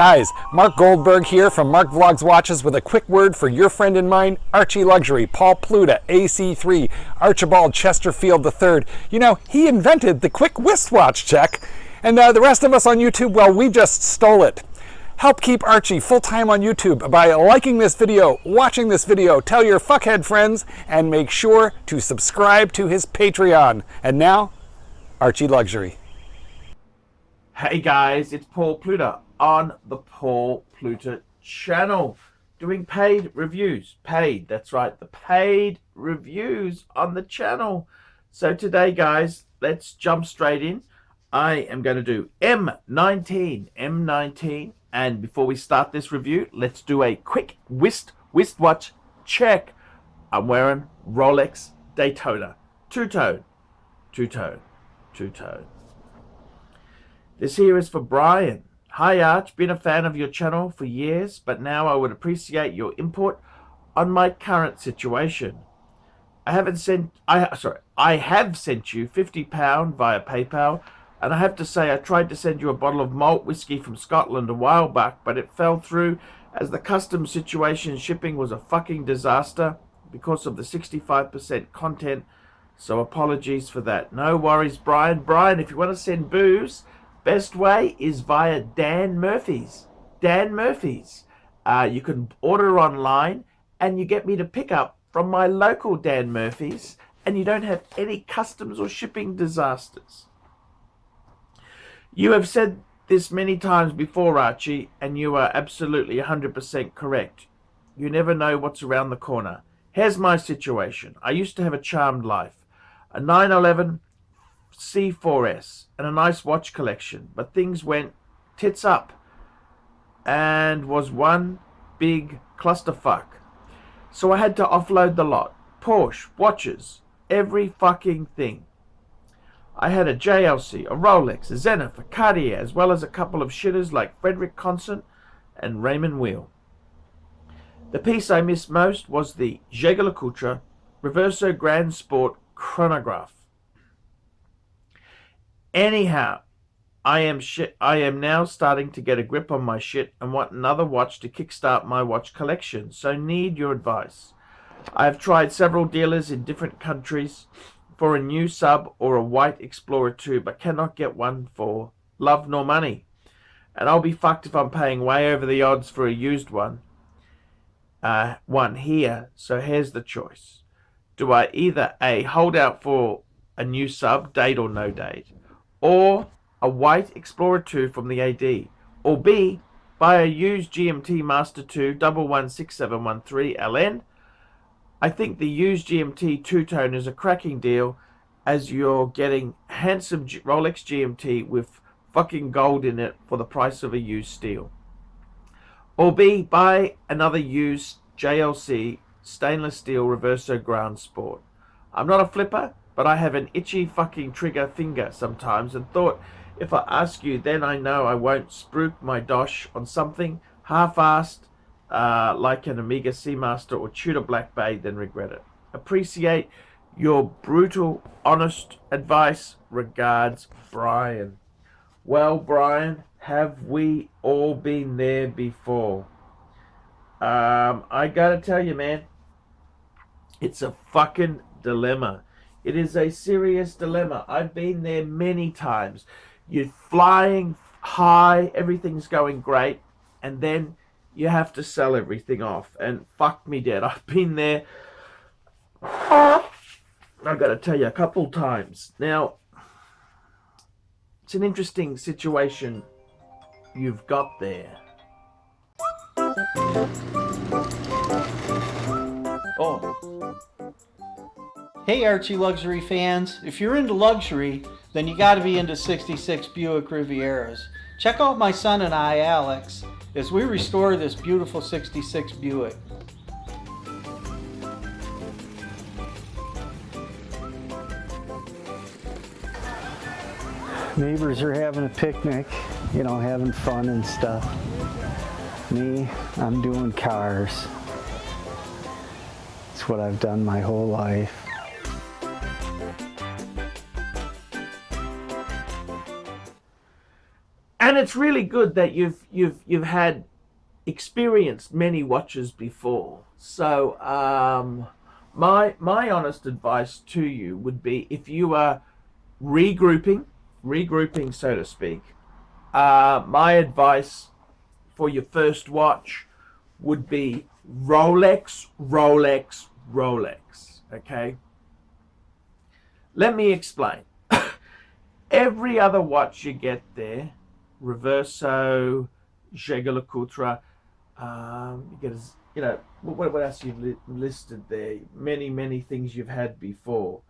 Guys, Mark Goldberg here from Mark Vlogs Watches with a quick word for your friend and mine, ArchieLuxury, Paul Pluta, AC3, Archibald Chesterfield III. You know, he invented the quick wristwatch check, and the rest of us on YouTube, well, we just stole it. Help keep Archie full-time on YouTube by liking this video, watching this video, tell your fuckhead friends, and make sure to subscribe to his Patreon. And now, ArchieLuxury. Hey guys, it's Paul Pluta on the Paul Pluta channel doing paid reviews. Paid, that's right, the paid reviews on the channel. So today, guys, let's jump straight in. I am going to do M19. And before we start this review, let's do a quick wristwatch check. I'm wearing Rolex Daytona. Two-tone. This here is for Brian. Hi Arch, been a fan of your channel for years, but now I would appreciate your input on my current situation. I have sent you £50 via PayPal, and I have to say I tried to send you a bottle of malt whiskey from Scotland a while back, but it fell through as the customs situation shipping was a fucking disaster because of the 65% content, so apologies for that. No worries, Brian. Brian, if you want to send booze, best way is via Dan Murphy's. Dan Murphy's. You can order online and you get me to pick up from my local Dan Murphy's, and you don't have any customs or shipping disasters. You have said this many times before, Archie, and you are absolutely 100% correct. You never know what's around the corner. Here's my situation. I used to have a charmed life. A 911 C4S and a nice watch collection, but things went tits up and was one big clusterfuck. So I had to offload the lot. Porsche, watches, every fucking thing. I had a JLC, a Rolex, a Zenith, a Cartier, as well as a couple of shitters like Frederick Constant and Raymond Wheel. The piece I missed most was the ArchieLuxury Reverso Grand Sport chronograph. Anyhow, I am now starting to get a grip on my shit and want another watch to kickstart my watch collection, so need your advice. I have tried several dealers in different countries for a new sub or a white Explorer 2, but cannot get one for love nor money. And I'll be fucked if I'm paying way over the odds for a used one here, so here's the choice. Do I either A, hold out for a new sub, date or no date, or a white Explorer 2 from the AD, or B, buy a used GMT Master 2 116713 LN. I think the used GMT two-tone is a cracking deal, as you're getting handsome Rolex GMT with fucking gold in it for the price of a used steel. Or B, buy another used JLC stainless steel Reverso Grand Sport. I'm not a flipper, but I have an itchy fucking trigger finger sometimes, and thought if I ask you, then I know I won't spruik my dosh on something half-assed like an Omega Seamaster or Tudor Black Bay, then regret it. Appreciate your brutal, honest advice. Regards, Brian. Well, Brian, have we all been there before? I gotta tell you, man, it's a fucking dilemma. It is a serious dilemma. I've been there many times. You're flying high, everything's going great, and then you have to sell everything off. And fuck me dead, I've been there, I've got to tell you, a couple times. Now, it's an interesting situation you've got there. Oh. Hey ArchieLuxury fans, if you're into luxury, then you gotta be into 66 Buick Rivieras. Check out my son and I, Alex, as we restore this beautiful 66 Buick. Neighbors are having a picnic, you know, having fun and stuff. Me, I'm doing cars. It's what I've done my whole life. And it's really good that you've had experienced many watches before. So my honest advice to you would be, if you are regrouping so to speak, my advice for your first watch would be Rolex, Rolex, Rolex. Okay, let me explain. Every other watch you get there, Reverso, Jaeger-LeCoultre, you get, you know, what else you've listed there? Many things you've had before.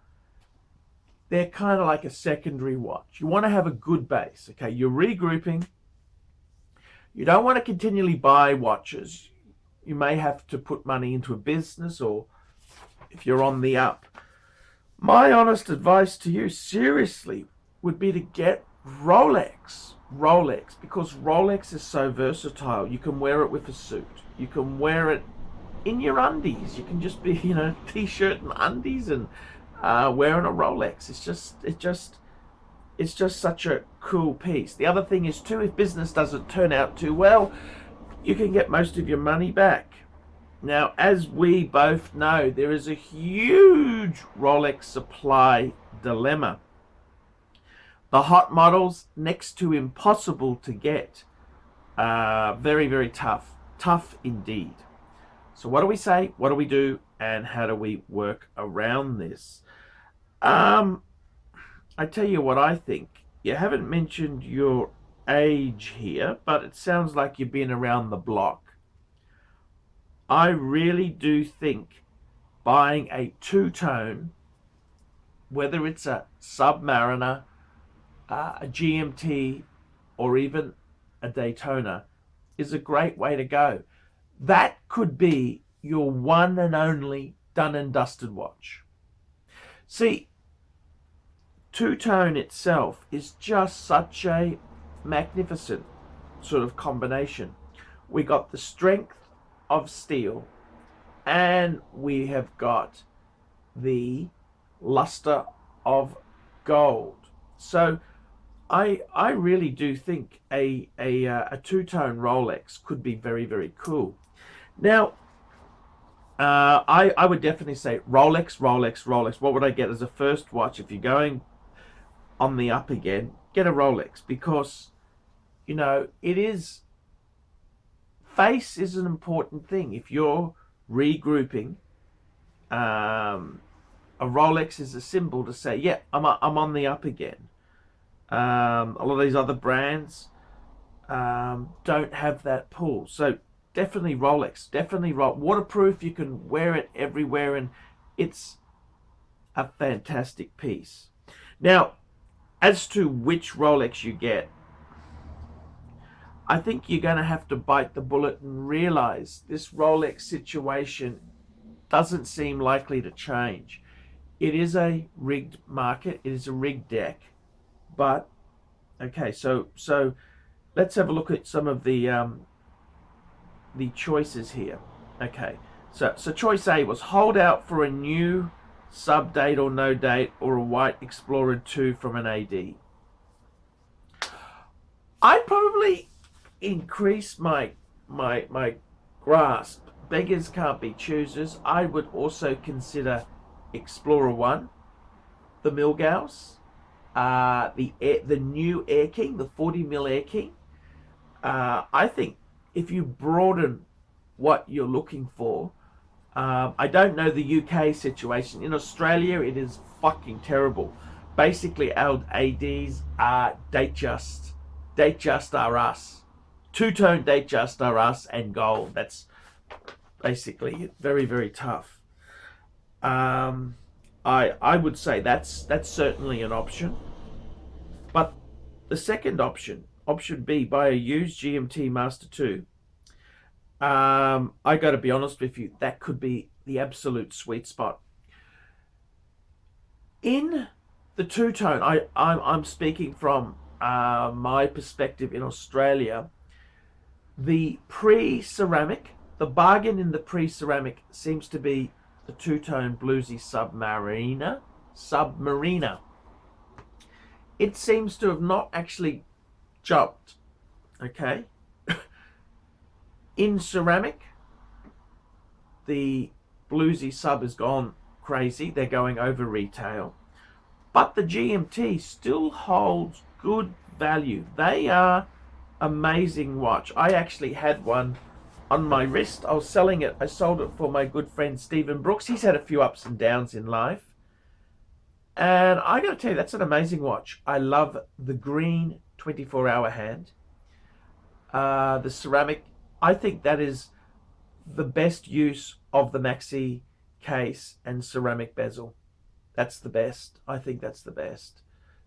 They're kind of like a secondary watch. You want to have a good base. Okay, you're regrouping. You don't want to continually buy watches. You may have to put money into a business, or if you're on the up. My honest advice to you, seriously, would be to get Rolex. Rolex, because Rolex is so versatile. You can wear it with a suit. You can wear it in your undies. You can just be, you know, t-shirt and undies and wearing a Rolex. It's just such a cool piece. The other thing is too, if business doesn't turn out too well, you can get most of your money back. Now, as we both know, there is a huge Rolex supply dilemma. The hot models, next to impossible to get. Very tough. Tough indeed. So what do we say? What do we do? And how do we work around this? I tell you what I think. You haven't mentioned your age here, but it sounds like you've been around the block. I really do think buying a two-tone, whether it's a Submariner, a GMT, or even a Daytona, is a great way to go. That could be your one and only done and dusted watch. See, two-tone itself is just such a magnificent sort of combination. We got the strength of steel, and we have got the luster of gold. So I really do think a two-tone Rolex could be very cool. Now, I would definitely say Rolex, Rolex, Rolex. What would I get as a first watch? If you're going on the up again, get a Rolex, because, you know, face is an important thing. If you're regrouping, a Rolex is a symbol to say, yeah, I'm on the up again. A lot of these other brands don't have that pull. So definitely Rolex, definitely waterproof. You can wear it everywhere, and it's a fantastic piece. Now, as to which Rolex you get, I think you're going to have to bite the bullet and realize this Rolex situation doesn't seem likely to change. It is a rigged market. It is a rigged deck. But okay, so let's have a look at some of the choices here. Okay, so choice A was hold out for a new sub date or no date, or a white Explorer 2 from an AD. I'd probably increase my grasp. Beggars can't be choosers. I would also consider Explorer 1, the Milgauss, the new Air King, the 40mm Air King. I think if you broaden what you're looking for, I don't know the UK situation. In Australia, it is fucking terrible. Basically, our ADs are Datejust. Datejust are us. Two-tone Datejust are us, and gold. That's basically very tough. I would say that's certainly an option. But the second option B, buy a used GMT Master 2. I got to be honest with you, that could be the absolute sweet spot. In the two-tone, I'm speaking from my perspective in Australia. The pre-ceramic, the bargain in the pre-ceramic seems to be the two-tone bluesy Submariner. It seems to have not actually jumped Okay. In ceramic, the bluesy sub has gone crazy. They're going over retail. But the GMT still holds good value. They are amazing watch. I actually had one on my wrist. I was selling it. I sold it for my good friend Stephen Brooks. He's had a few ups and downs in life. And I gotta tell you, that's an amazing watch. I love the green 24-hour hand. The ceramic, I think that is the best use of the maxi case and ceramic bezel. That's the best. I think that's the best.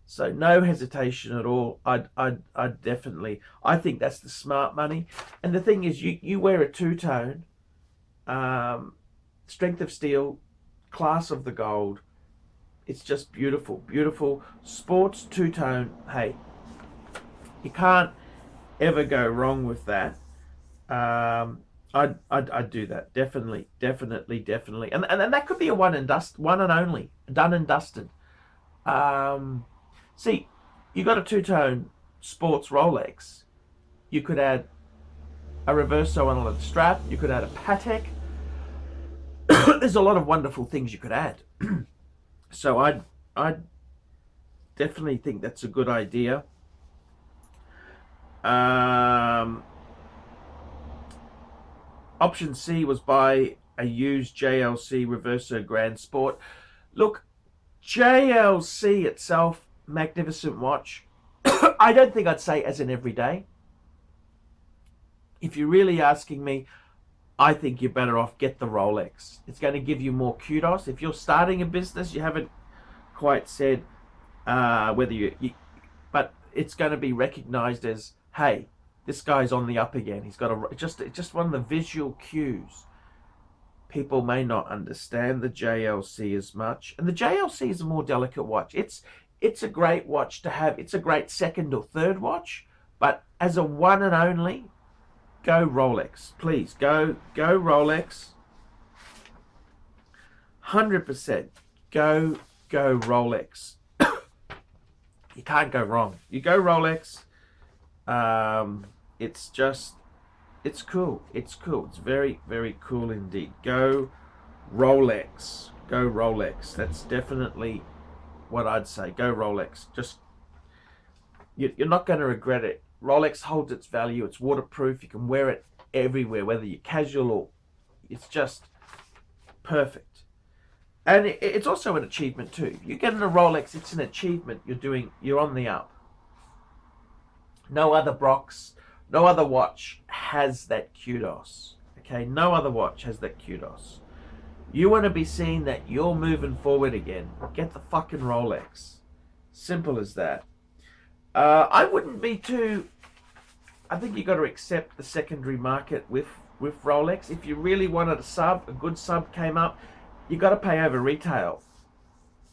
So no hesitation at all. I'd definitely, I think that's the smart money. And the thing is, you wear a two-tone, strength of steel, class of the gold. It's just beautiful, beautiful sports two-tone. Hey, you can't ever go wrong with that. I'd do that. Definitely. And that could be a one and only, done and dusted. See, you got a two-tone sports Rolex. You could add a reverso on a strap. You could add a Patek. There's a lot of wonderful things you could add. So I definitely think that's a good idea. Option C was buy a used JLC Reverso Grand Sport. Look, JLC itself, magnificent watch. I don't think I'd say as an everyday. If you're really asking me, I think you're better off get the Rolex. It's going to give you more kudos. If you're starting a business, you haven't quite said whether you but it's going to be recognized as, hey, this guy's on the up again. He's got a just one of the visual cues. People may not understand the JLC as much, and the JLC is a more delicate watch. It's a great watch to have. It's a great second or third watch, but as a one and only, go Rolex, please. Go Rolex. 100%. Go Rolex. You can't go wrong. You go Rolex. It's cool. It's very, very cool indeed. Go Rolex. Go Rolex. That's definitely what I'd say. Go Rolex. Just, you're not going to regret it. Rolex holds its value. It's waterproof. You can wear it everywhere, whether you're casual or... It's just perfect. And it's also an achievement too. You get in a Rolex, it's an achievement. You're on the up. No other Brox, no other watch has that kudos. Okay, no other watch has that kudos. You want to be seen that you're moving forward again, get the fucking Rolex. Simple as that. I wouldn't be too... I think you got to accept the secondary market with Rolex. If you really wanted a good sub came up, you got to pay over retail.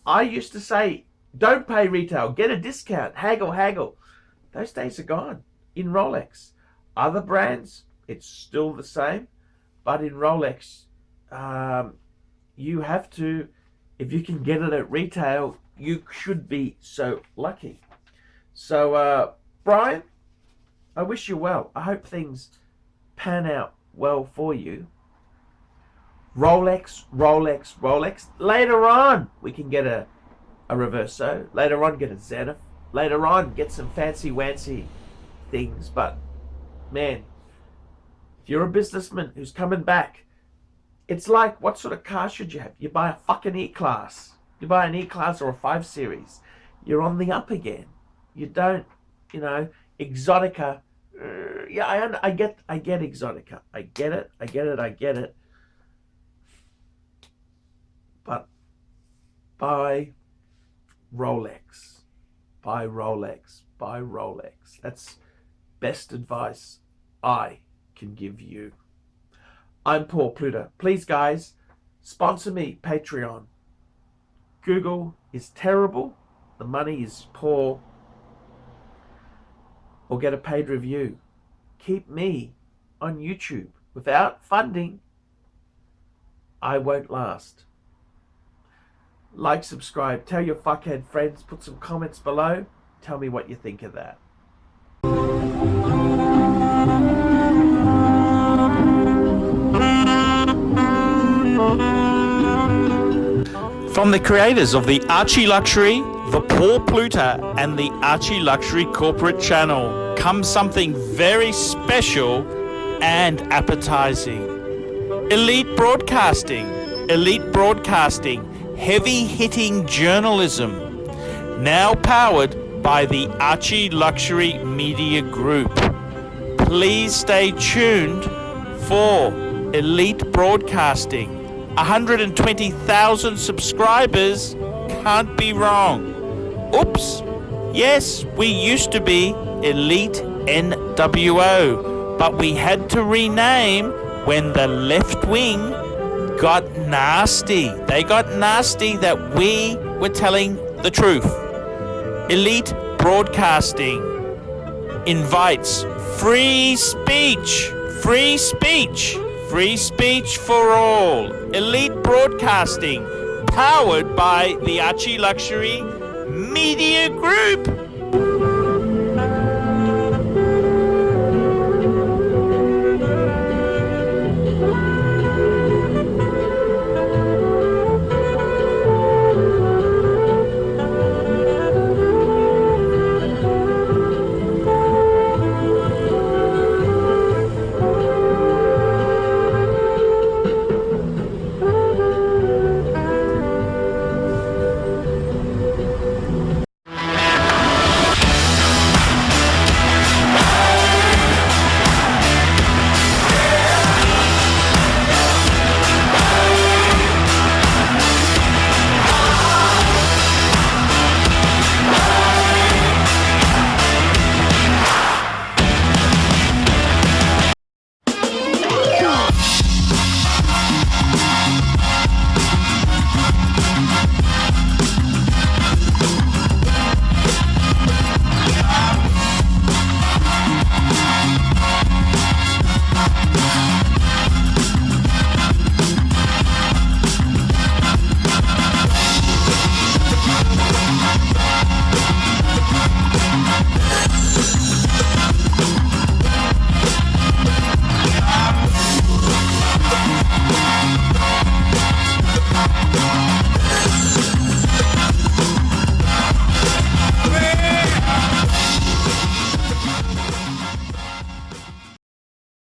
I used to say, don't pay retail, get a discount, haggle. Those days are gone in Rolex. Other brands, it's still the same, but in Rolex, you have to, if you can get it at retail, you should be so lucky. So, Brian, I wish you well. I hope things pan out well for you. Rolex. Later on, we can get a Reverso. Later on, get a Zenith. Later on, get some fancy-wancy things. But, man, if you're a businessman who's coming back, it's like, what sort of car should you have? You buy a fucking E-Class. You buy an E-Class or a 5 Series. You're on the up again. You don't, Exotica. Yeah, I get Exotica. I get it. But buy Rolex. Buy Rolex. That's best advice I can give you. I'm Paul Pluta. Please, guys, sponsor me, Patreon. Google is terrible. The money is poor. Or get a paid review. Keep me on YouTube. Without funding, I won't last. Like, subscribe, tell your fuckhead friends, put some comments below. Tell me what you think of that. From the creators of the ArchieLuxury, the Paul Pluta, and the ArchieLuxury corporate channel comes something very special and appetizing. Elite broadcasting, heavy-hitting journalism, now powered by the ArchieLuxury Media Group. Please stay tuned for Elite Broadcasting. 120,000 subscribers, can't be wrong. Oops, yes, we used to be Elite NWO, but we had to rename when the left wing got nasty. They got nasty that we were telling the truth. Elite Broadcasting invites free speech for all. Elite Broadcasting, powered by the ArchieLuxury Media Group.